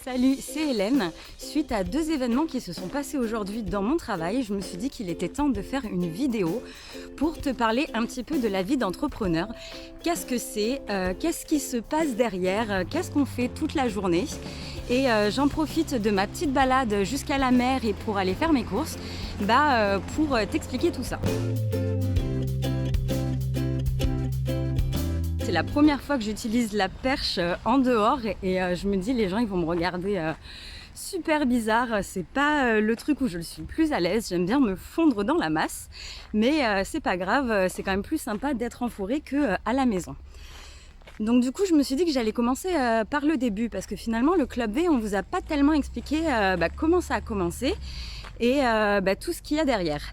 Salut, c'est Hélène. Suite à 2 événements qui se sont passés aujourd'hui dans mon travail, je me suis dit qu'il était temps de faire une vidéo pour te parler un petit peu de la vie d'entrepreneur. Qu'est-ce que c'est, qu'est-ce qui se passe derrière, qu'est-ce qu'on fait toute la journée. Et j'en profite de ma petite balade jusqu'à la mer et pour aller faire mes courses, pour t'expliquer tout ça. C'est la première fois que j'utilise la perche en dehors et je me dis les gens ils vont me regarder super bizarre. C'est pas le truc où je suis le plus à l'aise, j'aime bien me fondre dans la masse, mais c'est pas grave, c'est quand même plus sympa d'être en forêt que à la maison. Donc du coup je me suis dit que j'allais commencer par le début parce que finalement le Club V on vous a pas tellement expliqué comment ça a commencé et tout ce qu'il y a derrière.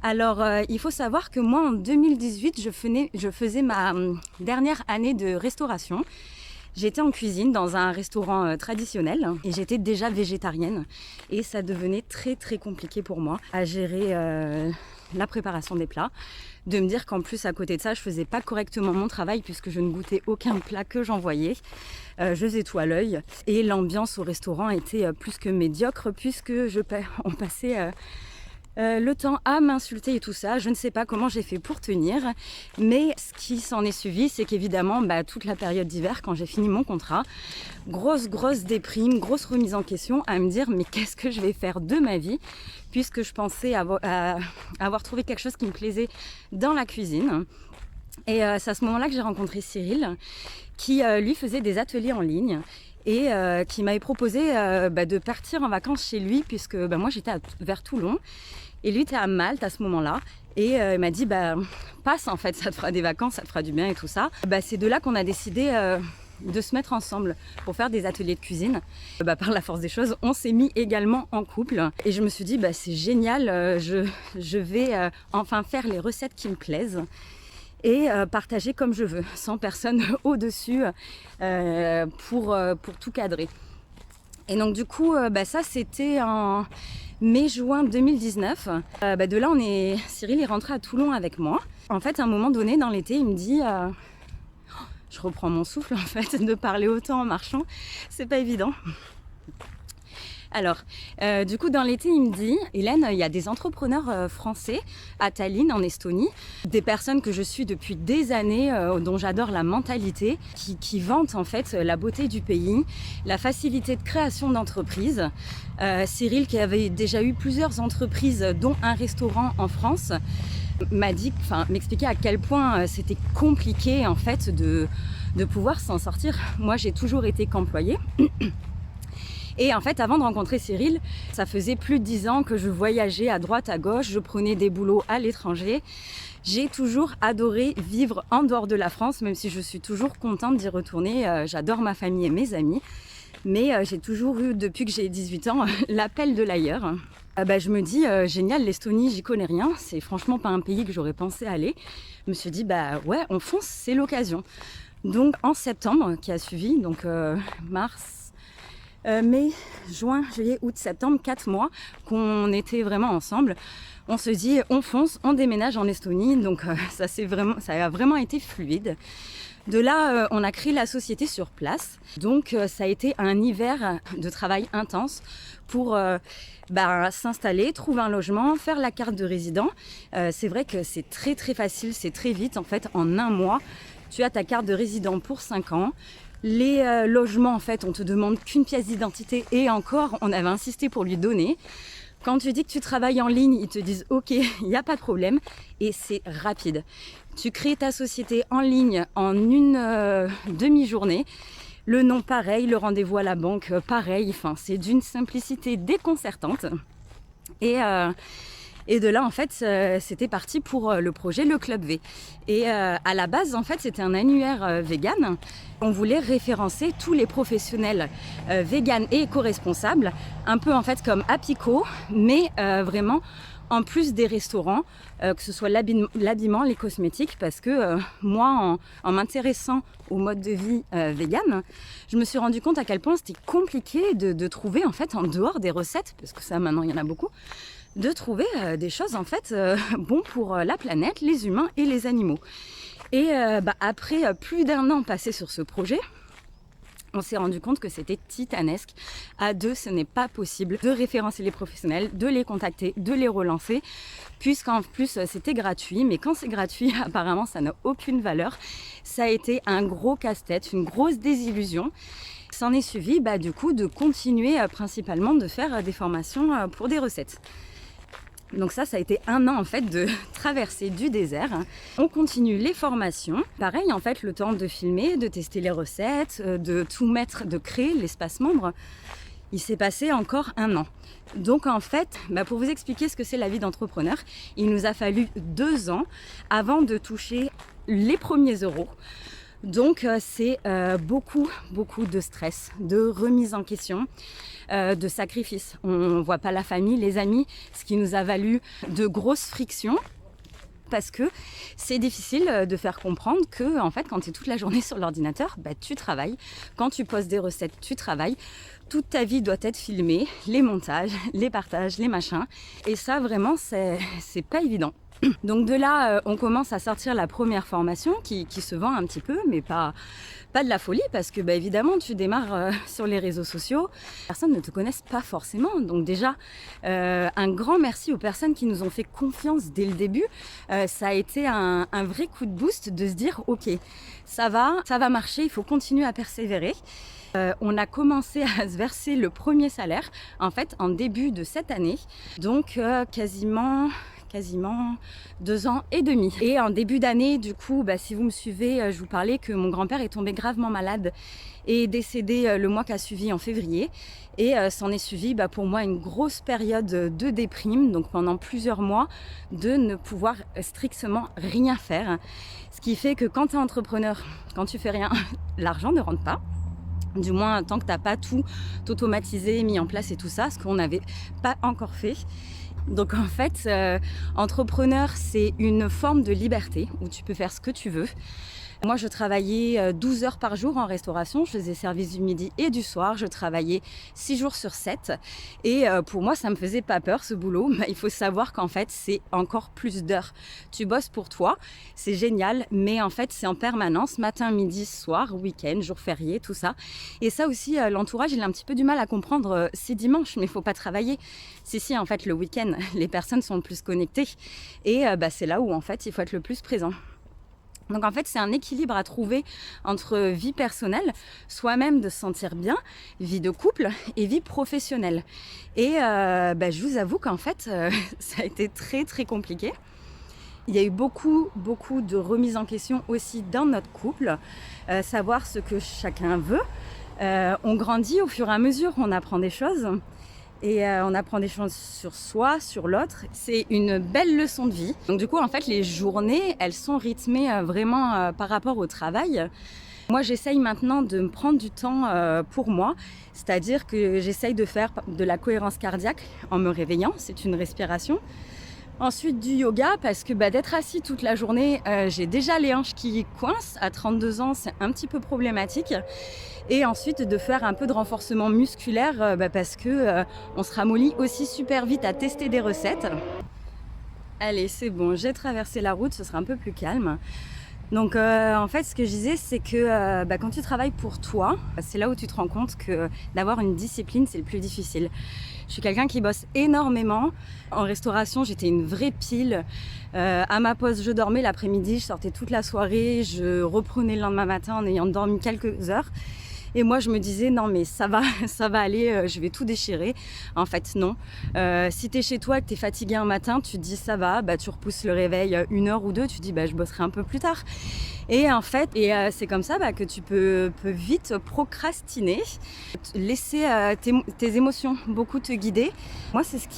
Alors, il faut savoir que moi, en 2018, je faisais ma dernière année de restauration. J'étais en cuisine dans un restaurant traditionnel et j'étais déjà végétarienne. Et ça devenait très très compliqué pour moi à gérer la préparation des plats. De me dire qu'en plus, à côté de ça, je faisais pas correctement mon travail puisque je ne goûtais aucun plat que j'envoyais. Je faisais tout à l'œil. Et l'ambiance au restaurant était plus que médiocre puisque on passait... le temps à m'insulter et tout ça, je ne sais pas comment j'ai fait pour tenir, mais ce qui s'en est suivi, c'est qu'évidemment, toute la période d'hiver, quand j'ai fini mon contrat, grosse déprime, grosse remise en question, à me dire mais qu'est-ce que je vais faire de ma vie, puisque je pensais avoir trouvé quelque chose qui me plaisait dans la cuisine. Et c'est à ce moment-là que j'ai rencontré Cyril, qui lui faisait des ateliers en ligne. Et qui m'avait proposé de partir en vacances chez lui, puisque moi j'étais vers Toulon et lui était à Malte à ce moment-là. Et il m'a dit passe en fait, ça te fera des vacances, ça te fera du bien et tout ça. C'est de là qu'on a décidé de se mettre ensemble pour faire des ateliers de cuisine. Par la force des choses, on s'est mis également en couple. Et je me suis dit c'est génial, je vais enfin faire les recettes qui me plaisent. Et partager comme je veux, sans personne au-dessus pour tout cadrer. Et donc du coup, ça c'était en mai-juin 2019. De là, Cyril est rentré à Toulon avec moi. En fait, à un moment donné, dans l'été, il me dit... je reprends mon souffle en fait, de parler autant en marchant, c'est pas évident. Alors, du coup, dans l'été, il me dit, Hélène, il y a des entrepreneurs français à Tallinn, en Estonie, des personnes que je suis depuis des années, dont j'adore la mentalité, qui vantent en fait la beauté du pays, la facilité de création d'entreprises. Cyril, qui avait déjà eu plusieurs entreprises, dont un restaurant en France, m'expliquait à quel point c'était compliqué en fait de pouvoir s'en sortir. Moi, j'ai toujours été qu'employée. Et en fait, avant de rencontrer Cyril, ça faisait plus de 10 ans que je voyageais à droite, à gauche, je prenais des boulots à l'étranger. J'ai toujours adoré vivre en dehors de la France, même si je suis toujours contente d'y retourner. J'adore ma famille et mes amis. Mais j'ai toujours eu, depuis que j'ai 18 ans, l'appel de l'ailleurs. Je me dis, génial, l'Estonie, j'y connais rien. C'est franchement pas un pays que j'aurais pensé aller. Je me suis dit, ouais, on fonce, c'est l'occasion. Donc en septembre, qui a suivi, donc mars, mai, juin, juillet, août, septembre, 4 mois qu'on était vraiment ensemble. On se dit, on fonce, on déménage en Estonie. Donc ça a vraiment été fluide. De là, on a créé la société sur place. Donc ça a été un hiver de travail intense pour s'installer, trouver un logement, faire la carte de résident. C'est vrai que c'est très très facile, c'est très vite. En fait, en un mois, tu as ta carte de résident pour 5 ans. Les logements, en fait, on te demande qu'une pièce d'identité et encore, on avait insisté pour lui donner. Quand tu dis que tu travailles en ligne, ils te disent « Ok, il n'y a pas de problème » et c'est rapide. Tu crées ta société en ligne en une demi-journée. Le nom, pareil, le rendez-vous à la banque, pareil. Enfin, c'est d'une simplicité déconcertante. Et de là, en fait, c'était parti pour le projet Le Club V. Et à la base, en fait, c'était un annuaire vegan. On voulait référencer tous les professionnels vegan et éco-responsables, un peu en fait comme Apico, mais vraiment en plus des restaurants, que ce soit l'habillement, les cosmétiques, parce que moi, en m'intéressant au mode de vie vegan, je me suis rendu compte à quel point c'était compliqué de trouver en fait en dehors des recettes, parce que ça maintenant il y en a beaucoup, de trouver des choses en fait bon pour la planète, les humains et les animaux. Et après plus d'1 an passé sur ce projet, On s'est rendu compte que c'était titanesque. À deux, ce n'est pas possible de référencer les professionnels, de les contacter, de les relancer, puisqu'en plus c'était gratuit. Mais quand c'est gratuit, apparemment ça n'a aucune valeur. Ça a été un gros casse-tête, une grosse désillusion. S'en est suivi du coup de continuer principalement de faire des formations pour des recettes. Donc ça a été un an en fait de traversée du désert. On continue les formations. Pareil en fait, le temps de filmer, de tester les recettes, de tout mettre, de créer l'espace membre. Il s'est passé encore un an. Donc en fait, pour vous expliquer ce que c'est la vie d'entrepreneur, il nous a fallu 2 ans avant de toucher les premiers euros. Donc c'est beaucoup de stress, de remise en question, de sacrifices. On ne voit pas la famille, les amis, ce qui nous a valu de grosses frictions. Parce que c'est difficile de faire comprendre que en fait, quand tu es toute la journée sur l'ordinateur, tu travailles. Quand tu postes des recettes, tu travailles. Toute ta vie doit être filmée, les montages, les partages, les machins. Et ça, vraiment, c'est pas évident. Donc de là, on commence à sortir la première formation qui se vend un petit peu, mais pas de la folie, parce que évidemment, tu démarres sur les réseaux sociaux. Les personnes ne te connaissent pas forcément. Donc déjà, un grand merci aux personnes qui nous ont fait confiance dès le début. Ça a été un vrai coup de boost de se dire, ok, ça va marcher, il faut continuer à persévérer. On a commencé à se verser le premier salaire en fait en début de cette année, donc quasiment 2 ans et demi. Et en début d'année, du coup, si vous me suivez, je vous parlais que mon grand-père est tombé gravement malade et est décédé le mois qui a suivi en février. Et s'en est suivi pour moi une grosse période de déprime, donc pendant plusieurs mois, de ne pouvoir strictement rien faire. Ce qui fait que quand tu es entrepreneur, quand tu fais rien, l'argent ne rentre pas. Du moins, tant que tu n'as pas tout automatisé, mis en place et tout ça, ce qu'on n'avait pas encore fait. Donc en fait, entrepreneur, c'est une forme de liberté où tu peux faire ce que tu veux. Moi, je travaillais 12 heures par jour en restauration. Je faisais service du midi et du soir. Je travaillais 6 jours sur 7. Et pour moi, ça me faisait pas peur, ce boulot. Il faut savoir qu'en fait, c'est encore plus d'heures. Tu bosses pour toi, c'est génial. Mais en fait, c'est en permanence, matin, midi, soir, week-end, jour férié, tout ça. Et ça aussi, l'entourage, il a un petit peu du mal à comprendre. C'est dimanche, mais il faut pas travailler. Si, en fait, le week-end, les personnes sont le plus connectées. Et c'est là où, en fait, il faut être le plus présent. Donc en fait, c'est un équilibre à trouver entre vie personnelle, soi-même de se sentir bien, vie de couple et vie professionnelle. Et je vous avoue qu'en fait, ça a été très très compliqué. Il y a eu beaucoup de remises en question aussi dans notre couple, savoir ce que chacun veut. On grandit au fur et à mesure, on apprend des choses. Et on apprend des choses sur soi, sur l'autre. C'est une belle leçon de vie. Donc du coup, en fait, les journées, elles sont rythmées vraiment par rapport au travail. Moi, j'essaye maintenant de me prendre du temps pour moi. C'est-à-dire que j'essaye de faire de la cohérence cardiaque en me réveillant. C'est une respiration. Ensuite du yoga, parce que d'être assis toute la journée, j'ai déjà les hanches qui coincent. À 32 ans, c'est un petit peu problématique. Et ensuite de faire un peu de renforcement musculaire parce que on se ramollit aussi super vite à tester des recettes. Allez, c'est bon, j'ai traversé la route, ce sera un peu plus calme. Donc en fait, ce que je disais, c'est que quand tu travailles pour toi, c'est là où tu te rends compte que d'avoir une discipline, c'est le plus difficile. Je suis quelqu'un qui bosse énormément. En restauration, j'étais une vraie pile. À ma pause, je dormais l'après-midi, je sortais toute la soirée, je reprenais le lendemain matin en ayant dormi quelques heures. Et moi, je me disais, non, mais ça va aller, je vais tout déchirer. En fait, non. Si tu es chez toi et que tu es fatigué un matin, tu te dis, ça va, tu repousses le réveil 1 heure ou 2, tu te dis, je bosserai un peu plus tard. Et en fait, c'est comme ça que tu peux vite procrastiner, laisser tes émotions beaucoup te guider. Moi, c'est ce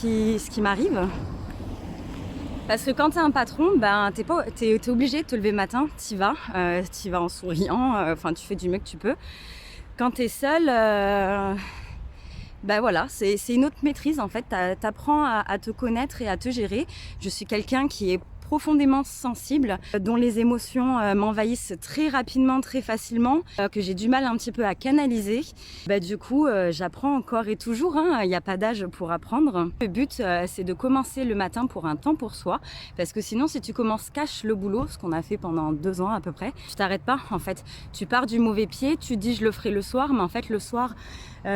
qui m'arrive. Parce que quand tu es un patron, t'es obligé de te lever le matin, tu vas en souriant, tu fais du mieux que tu peux. Quand tu es seul, voilà, c'est une autre maîtrise en fait. Tu apprends à te connaître et à te gérer. Je suis quelqu'un qui est profondément sensible, dont les émotions m'envahissent très rapidement, très facilement, que j'ai du mal un petit peu à canaliser. Du coup, j'apprends encore et toujours, il n'y a pas d'âge pour apprendre. Le but, c'est de commencer le matin pour un temps pour soi, parce que sinon, si tu commences cache le boulot, ce qu'on a fait pendant 2 ans à peu près, tu t'arrêtes pas en fait. Tu pars du mauvais pied, tu dis je le ferai le soir, mais en fait le soir,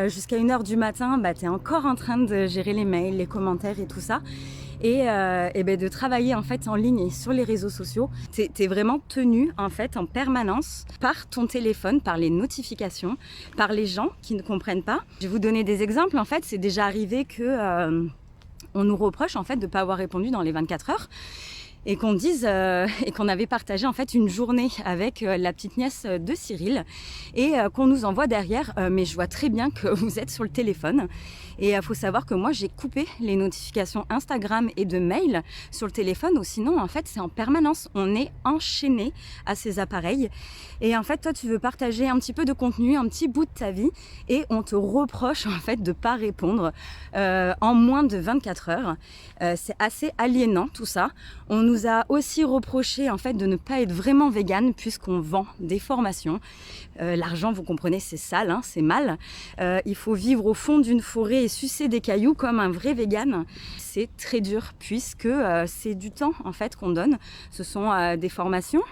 jusqu'à 1h du matin, tu es encore en train de gérer les mails, les commentaires et tout ça. Et de travailler en fait en ligne et sur les réseaux sociaux, t'es vraiment tenu en fait en permanence par ton téléphone, par les notifications, par les gens qui ne comprennent pas. Je vais vous donner des exemples. En fait, c'est déjà arrivé que on nous reproche en fait de ne pas avoir répondu dans les 24 heures. Et qu'on dise et qu'on avait partagé en fait une journée avec la petite nièce de Cyril et qu'on nous envoie derrière mais je vois très bien que vous êtes sur le téléphone. Et il faut savoir que moi j'ai coupé les notifications Instagram et de mail sur le téléphone, ou sinon en fait c'est en permanence, on est enchaîné à ces appareils. Et en fait toi tu veux partager un petit peu de contenu, un petit bout de ta vie, et on te reproche en fait de pas répondre en moins de 24 heures. C'est assez aliénant tout ça. On nous a aussi reproché en fait de ne pas être vraiment vegan puisqu'on vend des formations. L'argent, vous comprenez, c'est sale, c'est mal. Il faut vivre au fond d'une forêt et sucer des cailloux comme un vrai vegan. C'est très dur puisque c'est du temps en fait qu'on donne. Ce sont des formations.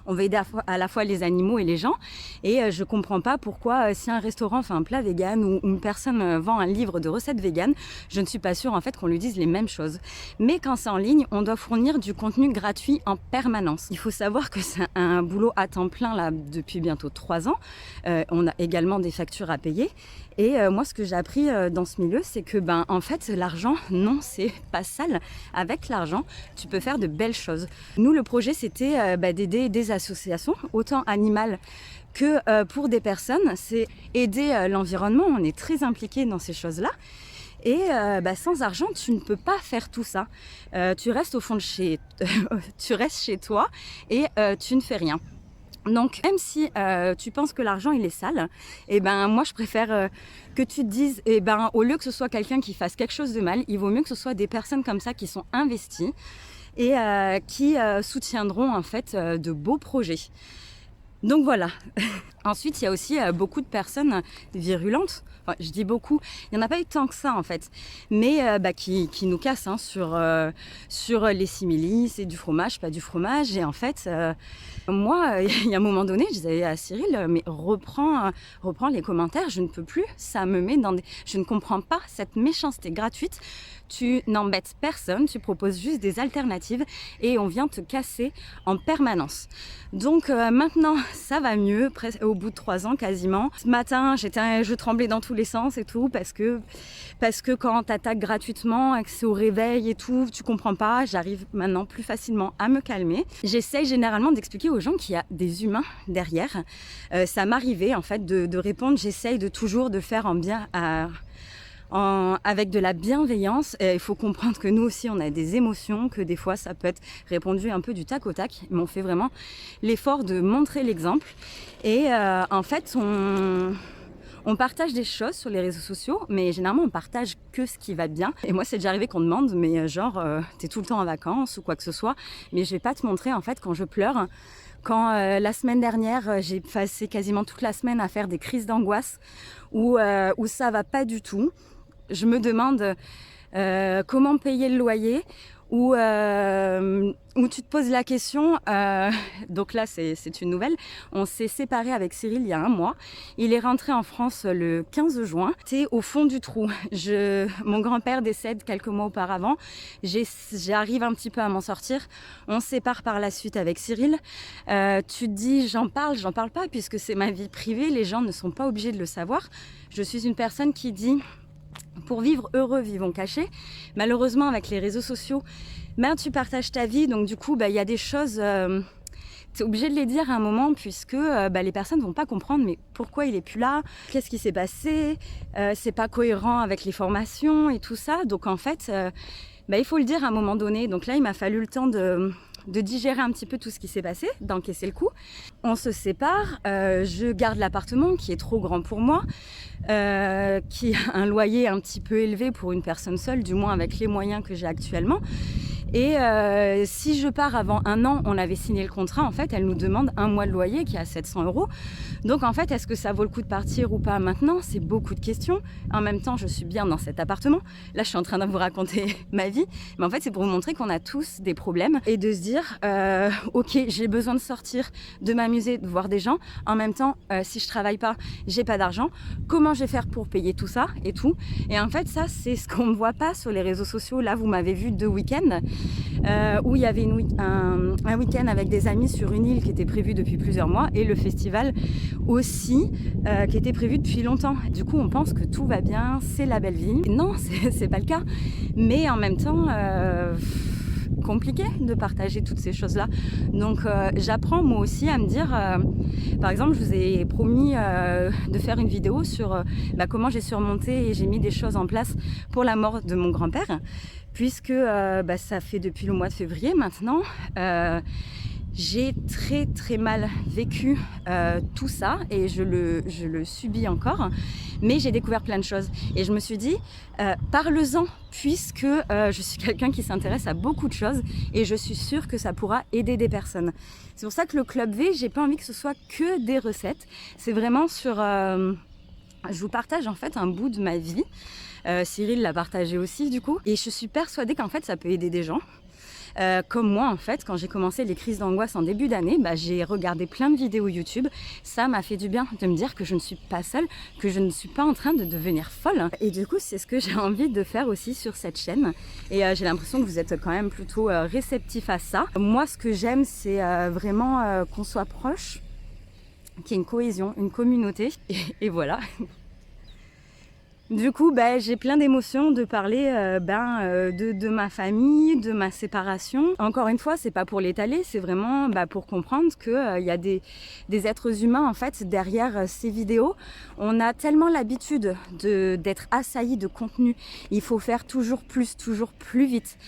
On va aider à la fois les animaux et les gens. Et je comprends pas pourquoi si un restaurant fait un plat vegan ou une personne vend un livre de recettes vegan, je ne suis pas sûre en fait qu'on lui dise les mêmes choses. Mais quand c'est en ligne, on doit fournir du contenu gratuit en permanence. Il faut savoir que c'est un boulot à temps plein là depuis bientôt 3 ans. On a également des factures à payer. Et moi, ce que j'ai appris dans ce milieu, c'est que en fait, l'argent, non, c'est pas sale. Avec l'argent, tu peux faire de belles choses. Nous, le projet, c'était d'aider des associations, autant animales que pour des personnes. C'est aider l'environnement. On est très impliqués dans ces choses-là. Et sans argent, tu ne peux pas faire tout ça. Tu restes au fond de tu restes chez toi et tu ne fais rien. Donc même si tu penses que l'argent il est sale, moi je préfère que tu te dises au lieu que ce soit quelqu'un qui fasse quelque chose de mal, il vaut mieux que ce soit des personnes comme ça qui sont investies et qui soutiendront en fait de beaux projets. Donc voilà. Ensuite, il y a aussi beaucoup de personnes virulentes. Enfin, je dis beaucoup, il n'y en a pas eu tant que ça en fait, mais qui nous cassent sur les similis, c'est du fromage, pas du fromage. Et en fait, moi, il y a un moment donné, je disais à Cyril, mais reprends les commentaires, je ne peux plus, ça me met dans des... Je ne comprends pas cette méchanceté gratuite. Tu n'embêtes personne, tu proposes juste des alternatives et on vient te casser en permanence. Donc maintenant, ça va mieux, au bout de 3 ans quasiment. Ce matin, je tremblais dans tous les sens et tout parce que quand on t'attaque gratuitement et que c'est au réveil et tout, tu comprends pas. J'arrive maintenant plus facilement à me calmer. J'essaye généralement d'expliquer aux gens qu'il y a des humains derrière. Ça m'arrivait en fait de répondre, j'essaye de toujours de faire en bien avec de la bienveillance. Il faut comprendre que nous aussi on a des émotions, que des fois ça peut être répondu un peu du tac au tac, mais on fait vraiment l'effort de montrer l'exemple. Et en fait on partage des choses sur les réseaux sociaux, mais généralement on partage que ce qui va bien. Et moi c'est déjà arrivé qu'on demande, mais t'es tout le temps en vacances ou quoi que ce soit, mais je vais pas te montrer en fait quand je pleure. Quand la semaine dernière, j'ai passé quasiment toute la semaine à faire des crises d'angoisse où ça va pas du tout. Je me demande comment payer le loyer, où tu te poses la question, donc là c'est une nouvelle, on s'est séparés avec Cyril il y a 1 mois, il est rentré en France le 15 juin, t'es au fond du trou, mon grand-père décède quelques mois auparavant, j'arrive un petit peu à m'en sortir, on se sépare par la suite avec Cyril, tu te dis j'en parle pas puisque c'est ma vie privée, les gens ne sont pas obligés de le savoir, je suis une personne qui dit... Pour vivre heureux, vivons cachés. Malheureusement, avec les réseaux sociaux, tu partages ta vie. Donc du coup, y a des choses, tu es obligé de les dire à un moment puisque les personnes ne vont pas comprendre. Mais pourquoi il n'est plus là? Qu'est-ce qui s'est passé? C'est pas cohérent avec les formations et tout ça. Donc en fait, il faut le dire à un moment donné. Donc là, il m'a fallu le temps de digérer un petit peu tout ce qui s'est passé, d'encaisser le coup. On se sépare, je garde l'appartement qui est trop grand pour moi, qui a un loyer un petit peu élevé pour une personne seule, du moins avec les moyens que j'ai actuellement. Et si je pars avant 1 an, on avait signé le contrat, en fait, elle nous demande 1 mois de loyer qui est à 700 €. Donc en fait, est-ce que ça vaut le coup de partir ou pas maintenant? C'est beaucoup de questions. En même temps, je suis bien dans cet appartement. Là, je suis en train de vous raconter ma vie. Mais en fait, c'est pour vous montrer qu'on a tous des problèmes et de se dire, ok, j'ai besoin de sortir, de m'amuser, de voir des gens. En même temps, si je travaille pas, j'ai pas d'argent. Comment je vais faire pour payer tout ça et tout? Et en fait, ça, c'est ce qu'on ne voit pas sur les réseaux sociaux. Là, vous m'avez vu 2 week-ends où il y avait un week-end avec des amis sur une île qui était prévu depuis plusieurs mois et le festival aussi qui était prévu depuis longtemps. Du coup, on pense que tout va bien, c'est la belle vie. Non, c'est pas le cas. Mais en même temps, compliqué de partager toutes ces choses-là. Donc j'apprends moi aussi à me dire, par exemple, je vous ai promis de faire une vidéo sur comment j'ai surmonté et j'ai mis des choses en place pour la mort de mon grand-père, puisque ça fait depuis le mois de février maintenant. J'ai très très mal vécu tout ça et je le subis encore, mais j'ai découvert plein de choses et je me suis dit parle-en, puisque je suis quelqu'un qui s'intéresse à beaucoup de choses et je suis sûre que ça pourra aider des personnes. C'est pour ça que le Club V, j'ai pas envie que ce soit que des recettes, c'est vraiment sur... je vous partage en fait un bout de ma vie, Cyril l'a partagé aussi du coup, et je suis persuadée qu'en fait ça peut aider des gens. Comme moi en fait, quand j'ai commencé les crises d'angoisse en début d'année, j'ai regardé plein de vidéos YouTube. Ça m'a fait du bien de me dire que je ne suis pas seule, que je ne suis pas en train de devenir folle. Et du coup, c'est ce que j'ai envie de faire aussi sur cette chaîne. Et j'ai l'impression que vous êtes quand même plutôt réceptifs à ça. Moi, ce que j'aime, c'est vraiment qu'on soit proche, qu'il y ait une cohésion, une communauté. Et voilà. Du coup, j'ai plein d'émotions de parler de ma famille, de ma séparation. Encore une fois, c'est pas pour l'étaler, c'est vraiment pour comprendre que y a des êtres humains en fait derrière ces vidéos. On a tellement l'habitude d'être assaillis de contenu. Il faut faire toujours plus vite.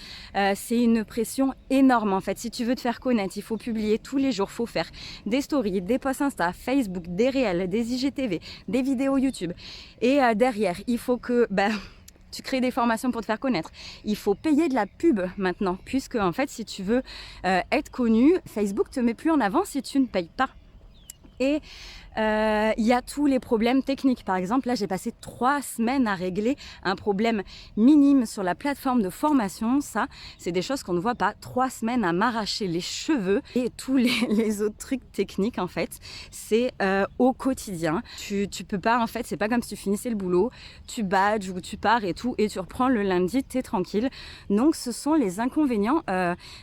C'est une pression énorme en fait. Si tu veux te faire connaître, il faut publier tous les jours. Il faut faire des stories, des posts Insta, Facebook, des réels, des IGTV, des vidéos YouTube. Et derrière, il faut que tu crées des formations pour te faire connaître. Il faut payer de la pub maintenant, puisque en fait, si tu veux être connu, Facebook te met plus en avant si tu ne payes pas. Et il y a tous les problèmes techniques. Par exemple, là, j'ai passé 3 semaines à régler un problème minime sur la plateforme de formation. Ça, c'est des choses qu'on ne voit pas. 3 semaines à m'arracher les cheveux et tous les autres trucs techniques, en fait, c'est au quotidien. Tu peux pas, en fait, c'est pas comme si tu finissais le boulot, tu badges ou tu pars et tout, et tu reprends le lundi, t'es tranquille. Donc, ce sont les inconvénients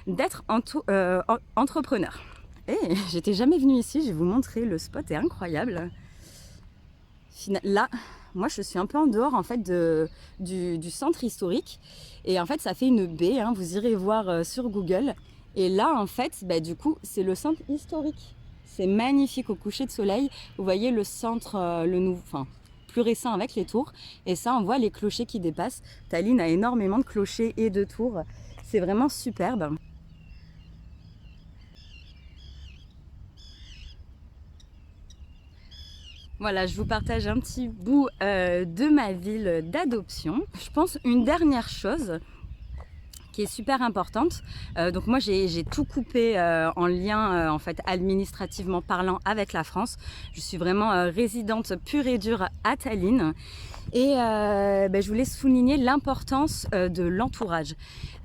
d'être entrepreneur. Et j'étais jamais venue ici, je vais vous montrer, le spot est incroyable. Là, moi je suis un peu en dehors en fait du centre historique et en fait ça fait une baie, hein, vous irez voir sur Google. Et là en fait, du coup c'est le centre historique. C'est magnifique au coucher de soleil, vous voyez le centre, plus récent avec les tours, et ça on voit les clochers qui dépassent. Tallinn a énormément de clochers et de tours, c'est vraiment superbe. Voilà, je vous partage un petit bout de ma ville d'adoption. Je pense une dernière chose qui est super importante. Donc moi j'ai tout coupé en lien en fait administrativement parlant avec la France. Je suis vraiment résidente pure et dure à Tallinn. Et je voulais souligner l'importance de l'entourage.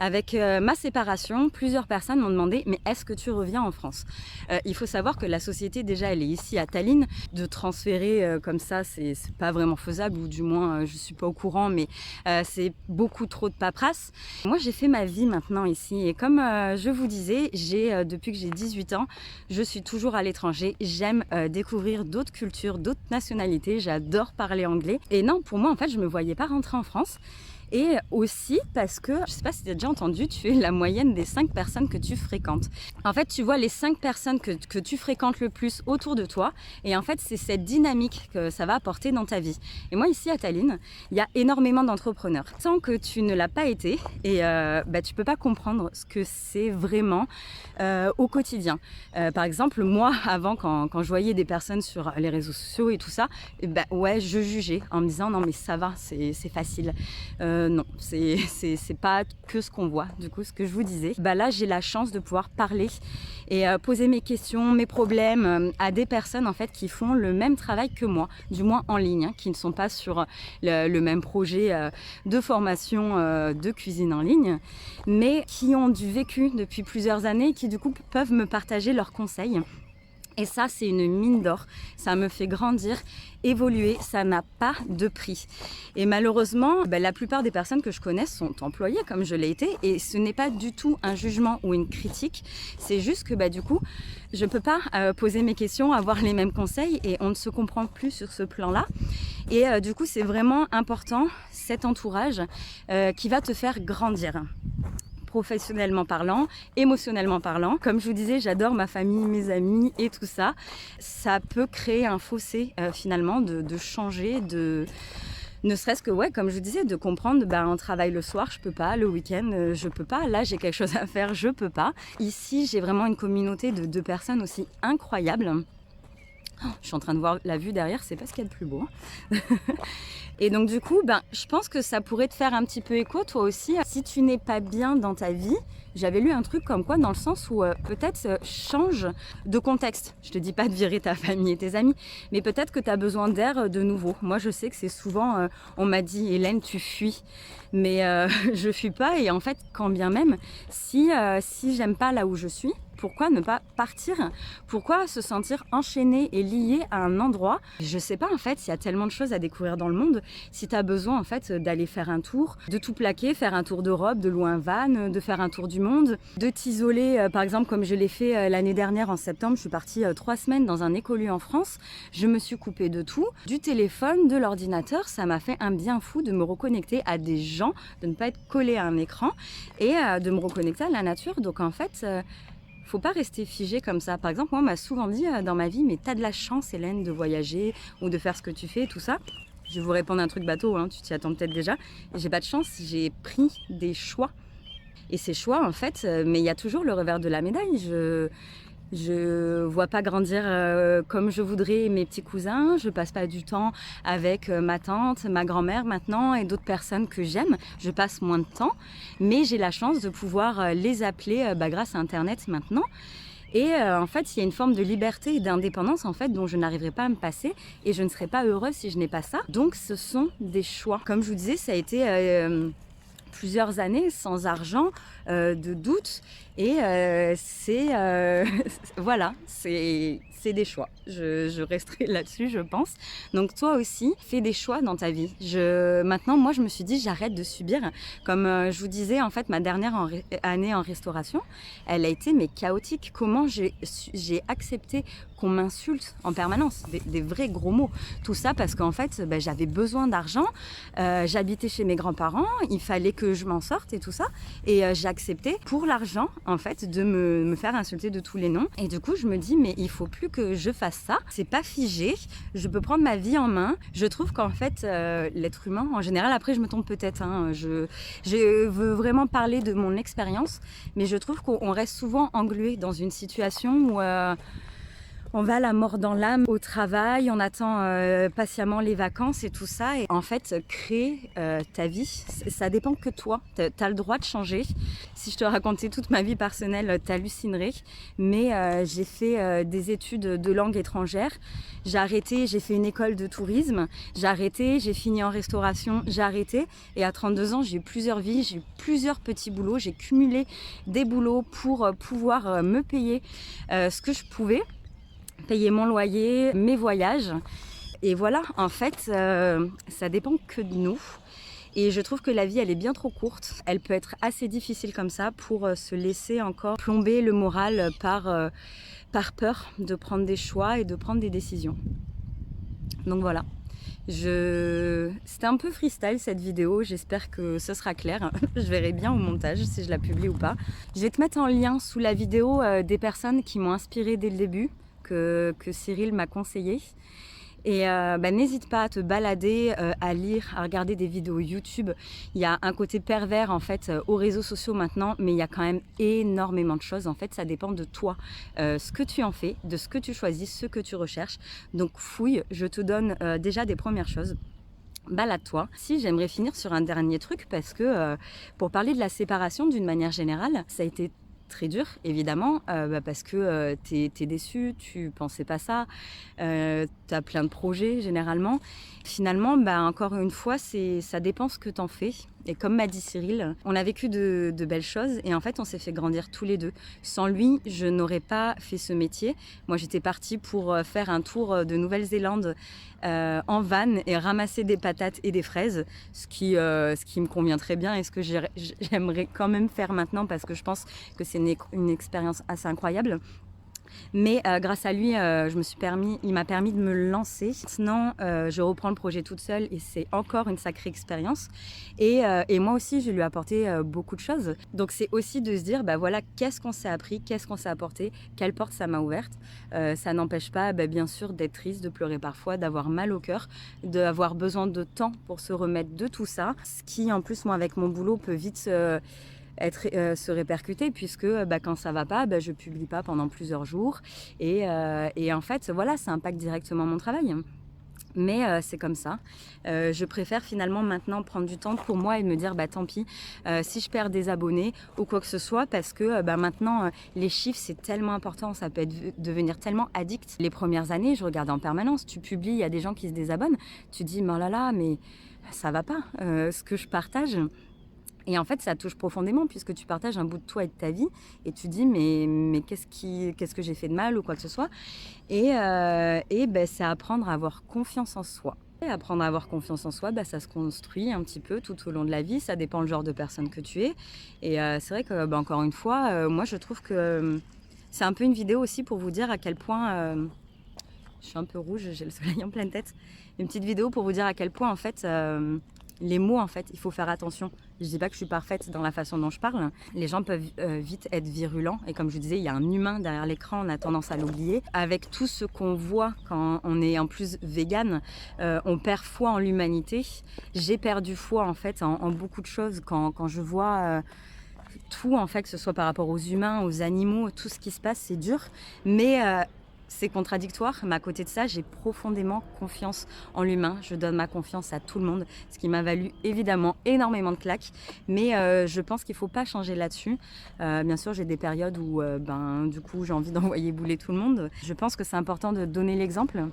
Avec ma séparation, plusieurs personnes m'ont demandé « mais est-ce que tu reviens en France ?» Il faut savoir que la société déjà elle est ici à Tallinn. De transférer comme ça c'est pas vraiment faisable, ou du moins je suis pas au courant, mais c'est beaucoup trop de paperasse. Moi j'ai fait ma vie maintenant ici et comme je vous disais, depuis que j'ai 18 ans, je suis toujours à l'étranger. J'aime découvrir d'autres cultures, d'autres nationalités, j'adore parler anglais. Et non, pour moi en fait je me voyais pas rentrer en France. Et aussi parce que, je sais pas si tu as déjà entendu, tu es la moyenne des 5 personnes que tu fréquentes. En fait, tu vois les 5 personnes que tu fréquentes le plus autour de toi, et en fait, c'est cette dynamique que ça va apporter dans ta vie. Et moi, ici à Tallinn, il y a énormément d'entrepreneurs. Sans que tu ne l'as pas été, et tu peux pas comprendre ce que c'est vraiment au quotidien. Par exemple, moi, avant, quand je voyais des personnes sur les réseaux sociaux et tout ça, je jugeais en me disant, non mais ça va, c'est facile. Non, c'est pas que ce qu'on voit. Du coup, ce que je vous disais, bah là j'ai la chance de pouvoir parler et poser mes questions, mes problèmes à des personnes en fait qui font le même travail que moi, du moins en ligne, hein, qui ne sont pas sur le même projet de formation de cuisine en ligne, mais qui ont du vécu depuis plusieurs années et qui du coup peuvent me partager leurs conseils. Et ça, c'est une mine d'or. Ça me fait grandir, évoluer. Ça n'a pas de prix. Et malheureusement, la plupart des personnes que je connais sont employées comme je l'ai été. Et ce n'est pas du tout un jugement ou une critique. C'est juste que du coup, je ne peux pas poser mes questions, avoir les mêmes conseils. Et on ne se comprend plus sur ce plan-là. Et du coup, c'est vraiment important, cet entourage qui va te faire grandir. Professionnellement parlant, émotionnellement parlant. Comme je vous disais, j'adore ma famille, mes amis et tout ça. Ça peut créer un fossé finalement de changer, ne serait-ce que, comme je vous disais, de comprendre, on travaille le soir, je peux pas, le week-end, je peux pas, là j'ai quelque chose à faire, je peux pas. Ici, j'ai vraiment une communauté de personnes aussi incroyables. Je suis en train de voir la vue derrière, c'est pas ce qu'il y a de plus beau. Et donc du coup, je pense que ça pourrait te faire un petit peu écho, toi aussi. Si tu n'es pas bien dans ta vie, j'avais lu un truc comme quoi, dans le sens où peut-être change de contexte. Je te dis pas de virer ta famille et tes amis, mais peut-être que tu as besoin d'air de nouveau. Moi, je sais que c'est souvent, on m'a dit, Hélène, tu fuis. Mais je fuis pas, et en fait, quand bien même, si j'aime pas là où je suis, pourquoi ne pas partir? Pourquoi se sentir enchaîné et lié à un endroit? Je sais pas en fait, il y a tellement de choses à découvrir dans le monde. Si tu as besoin en fait d'aller faire un tour, de tout plaquer, faire un tour d'Europe, de louer un van, de faire un tour du monde, de t'isoler par exemple comme je l'ai fait l'année dernière en septembre, je suis partie 3 semaines dans un écolieu en France. Je me suis coupée de tout, du téléphone, de l'ordinateur. Ça m'a fait un bien fou de me reconnecter à des gens, de ne pas être collée à un écran et de me reconnecter à la nature. Donc en fait... faut pas rester figé comme ça. Par exemple, moi, on m'a souvent dit dans ma vie, mais t'as de la chance, Hélène, de voyager ou de faire ce que tu fais, tout ça. Je vais vous répondre un truc bateau, hein, tu t'y attends peut-être déjà. J'ai pas de chance, j'ai pris des choix. Et ces choix, en fait, mais il y a toujours le revers de la médaille. Je vois pas grandir comme je voudrais mes petits cousins. Je passe pas du temps avec ma tante, ma grand-mère maintenant et d'autres personnes que j'aime. Je passe moins de temps, mais j'ai la chance de pouvoir les appeler grâce à Internet maintenant. Et en fait, il y a une forme de liberté et d'indépendance en fait dont je n'arriverai pas à me passer et je ne serai pas heureuse si je n'ai pas ça. Donc, ce sont des choix. Comme je vous disais, ça a été plusieurs années sans argent, de doute. Et voilà, c'est des choix. Je resterai là-dessus, je pense. Donc toi aussi, fais des choix dans ta vie. Maintenant, moi, je me suis dit, j'arrête de subir. Comme je vous disais, en fait, ma dernière année en restauration, elle a été chaotique. Comment j'ai accepté qu'on m'insulte en permanence, des vrais gros mots. Tout ça parce qu'en fait, j'avais besoin d'argent. J'habitais chez mes grands-parents. Il fallait que je m'en sorte et tout ça. Et j'ai accepté pour l'argent, en fait, de me faire insulter de tous les noms. Et du coup, je me dis, mais il faut plus que je fasse ça. C'est pas figé. Je peux prendre ma vie en main. Je trouve qu'en fait, l'être humain, en général, après, je me trompe peut-être. Hein, je veux vraiment parler de mon expérience. Mais je trouve qu'on reste souvent englué dans une situation où... on va la mort dans l'âme au travail, on attend patiemment les vacances et tout ça. Et en fait, créer ta vie, ça dépend que toi. Tu as le droit de changer. Si je te racontais toute ma vie personnelle, tu hallucinerais. Mais j'ai fait des études de langue étrangère. J'ai arrêté, j'ai fait une école de tourisme. J'ai arrêté, j'ai fini en restauration, j'ai arrêté. Et à 32 ans, j'ai eu plusieurs vies, j'ai eu plusieurs petits boulots. J'ai cumulé des boulots pour pouvoir me payer ce que je pouvais. Payer mon loyer, mes voyages. Et voilà, en fait, ça dépend que de nous. Et je trouve que la vie, elle est bien trop courte. Elle peut être assez difficile comme ça pour se laisser encore plomber le moral par peur de prendre des choix et de prendre des décisions. Donc voilà. C'était un peu freestyle cette vidéo, j'espère que ce sera clair. Je verrai bien au montage si je la publie ou pas. Je vais te mettre en lien sous la vidéo des personnes qui m'ont inspirée dès le début. Que Cyril m'a conseillé. Et n'hésite pas à te balader, à lire, à regarder des vidéos YouTube. Il y a un côté pervers en fait aux réseaux sociaux maintenant, mais il y a quand même énormément de choses. En fait, ça dépend de toi, ce que tu en fais, de ce que tu choisis, ce que tu recherches. Donc fouille, je te donne déjà des premières choses. balade-toi. Si j'aimerais finir sur un dernier truc parce que pour parler de la séparation d'une manière générale, ça a été très dur évidemment parce que t'es déçu, tu pensais pas ça, t'as plein de projets généralement. Finalement, encore une fois, ça dépend ce que t'en fais. Et comme m'a dit Cyril, on a vécu de belles choses et en fait on s'est fait grandir tous les deux. Sans lui, je n'aurais pas fait ce métier. Moi j'étais partie pour faire un tour de Nouvelle-Zélande en van et ramasser des patates et des fraises, ce qui me convient très bien et ce que j'aimerais quand même faire maintenant parce que je pense que c'est une expérience assez incroyable. Mais grâce à lui, il m'a permis de me lancer. Maintenant, je reprends le projet toute seule et c'est encore une sacrée expérience. Et moi aussi, je lui ai apporté beaucoup de choses. Donc c'est aussi de se dire, voilà, qu'est-ce qu'on s'est appris, qu'est-ce qu'on s'est apporté, quelle porte ça m'a ouverte. Ça n'empêche pas, bien sûr, d'être triste, de pleurer parfois, d'avoir mal au cœur, d'avoir besoin de temps pour se remettre de tout ça. Ce qui, en plus, moi, avec mon boulot, peut vite se répercuter puisque quand ça va pas, je publie pas pendant plusieurs jours et en fait voilà, ça impacte directement mon travail. Mais c'est comme ça. Je préfère finalement maintenant prendre du temps pour moi et me dire tant pis si je perds des abonnés ou quoi que ce soit parce que maintenant les chiffres c'est tellement important, ça peut devenir tellement addict. Les premières années je regardais en permanence, tu publies, il y a des gens qui se désabonnent, tu dis mais oh là là mais ça va pas ce que je partage. Et en fait, ça touche profondément puisque tu partages un bout de toi et de ta vie et tu dis mais qu'est-ce que j'ai fait de mal ou quoi que ce soit. Et c'est apprendre à avoir confiance en soi. Et apprendre à avoir confiance en soi, ça se construit un petit peu tout au long de la vie. Ça dépend le genre de personne que tu es. Et c'est vrai que, encore une fois, moi je trouve que c'est un peu une vidéo aussi pour vous dire à quel point... je suis un peu rouge, j'ai le soleil en pleine tête. Une petite vidéo pour vous dire à quel point en fait... les mots, en fait, il faut faire attention. Je dis pas que je suis parfaite dans la façon dont je parle. Les gens peuvent vite être virulents. Et comme je disais, il y a un humain derrière l'écran, on a tendance à l'oublier. Avec tout ce qu'on voit quand on est en plus vegan, on perd foi en l'humanité. J'ai perdu foi, en fait, en beaucoup de choses quand je vois... tout en fait, que ce soit par rapport aux humains, aux animaux, tout ce qui se passe, c'est dur. Mais c'est contradictoire, mais à côté de ça, j'ai profondément confiance en l'humain. Je donne ma confiance à tout le monde, ce qui m'a valu évidemment énormément de claques. Mais je pense qu'il ne faut pas changer là-dessus. Bien sûr, j'ai des périodes où du coup, j'ai envie d'envoyer bouler tout le monde. Je pense que c'est important de donner l'exemple.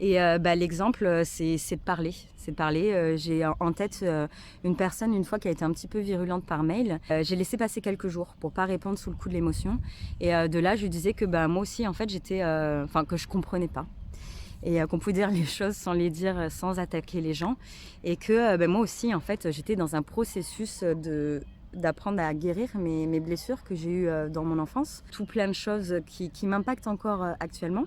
Et l'exemple, c'est de parler. C'est de parler. J'ai en tête une personne, une fois, qui a été un petit peu virulente par mail. J'ai laissé passer quelques jours pour pas répondre sous le coup de l'émotion. Et de là, je lui disais que moi aussi, en fait, que je comprenais pas. Et qu'on pouvait dire les choses sans les dire, sans attaquer les gens. Et que moi aussi, en fait, j'étais dans un processus d'apprendre à guérir mes blessures que j'ai eues dans mon enfance. Tout plein de choses qui m'impactent encore actuellement.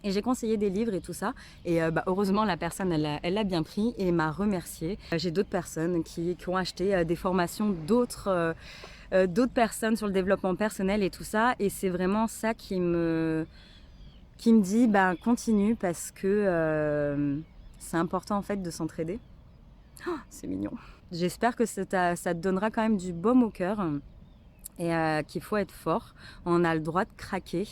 Et j'ai conseillé des livres et tout ça. Et heureusement, la personne, elle l'a bien pris et m'a remerciée. J'ai d'autres personnes qui ont acheté des formations d'autres personnes sur le développement personnel et tout ça. Et c'est vraiment ça qui me dit, continue parce que c'est important en fait de s'entraider. Oh, c'est mignon. J'espère que ça te donnera quand même du baume au cœur. Et qu'il faut être fort, on a le droit de craquer.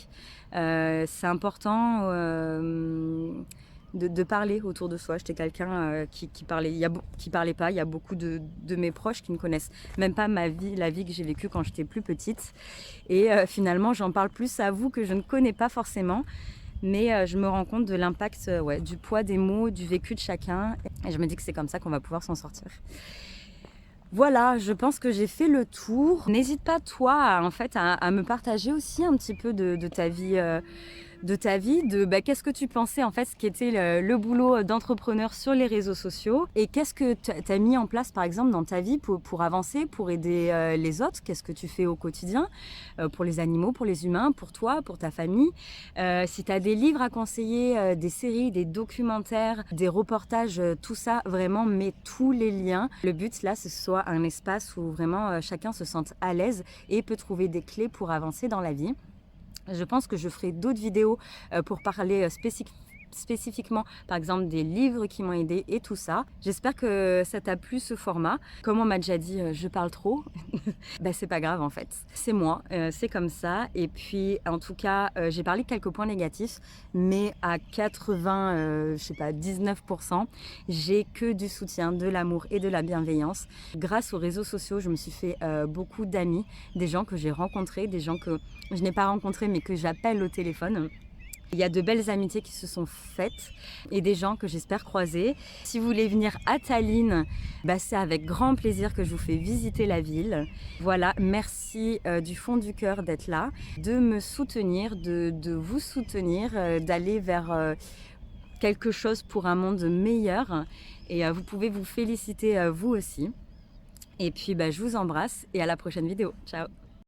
C'est important de parler autour de soi. J'étais quelqu'un qui parlait pas. Il y a beaucoup de mes proches qui ne connaissent même pas la vie que j'ai vécue quand j'étais plus petite. Et finalement, j'en parle plus à vous que je ne connais pas forcément. Mais je me rends compte de l'impact du poids des mots, du vécu de chacun. Et je me dis que c'est comme ça qu'on va pouvoir s'en sortir. Voilà, je pense que j'ai fait le tour. N'hésite pas, toi, à me partager aussi un petit peu de ta vie, qu'est-ce que tu pensais, en fait, ce qui était le boulot d'entrepreneur sur les réseaux sociaux et qu'est-ce que tu as mis en place, par exemple, dans ta vie pour avancer, pour aider les autres. Qu'est-ce que tu fais au quotidien pour les animaux, pour les humains, pour toi, pour ta famille. Si tu as des livres à conseiller, des séries, des documentaires, des reportages, tout ça, vraiment, mets tous les liens. Le but, là, c'est que ce soit un espace où vraiment chacun se sente à l'aise et peut trouver des clés pour avancer dans la vie. Je pense que je ferai d'autres vidéos pour parler spécifiquement, par exemple, des livres qui m'ont aidé et tout ça. J'espère que ça t'a plu ce format. Comme on m'a déjà dit, je parle trop. Bah, c'est pas grave en fait. C'est moi, c'est comme ça. Et puis, en tout cas, j'ai parlé de quelques points négatifs, mais à 80, je sais pas, 19%, j'ai que du soutien, de l'amour et de la bienveillance. Grâce aux réseaux sociaux, je me suis fait beaucoup d'amis, des gens que j'ai rencontrés, des gens que je n'ai pas rencontrés mais que j'appelle au téléphone. Il y a de belles amitiés qui se sont faites et des gens que j'espère croiser. Si vous voulez venir à Tallinn, bah c'est avec grand plaisir que je vous fais visiter la ville. Voilà, merci du fond du cœur d'être là, de me soutenir, de vous soutenir, d'aller vers quelque chose pour un monde meilleur. Et vous pouvez vous féliciter vous aussi. Et puis bah, je vous embrasse et à la prochaine vidéo. Ciao!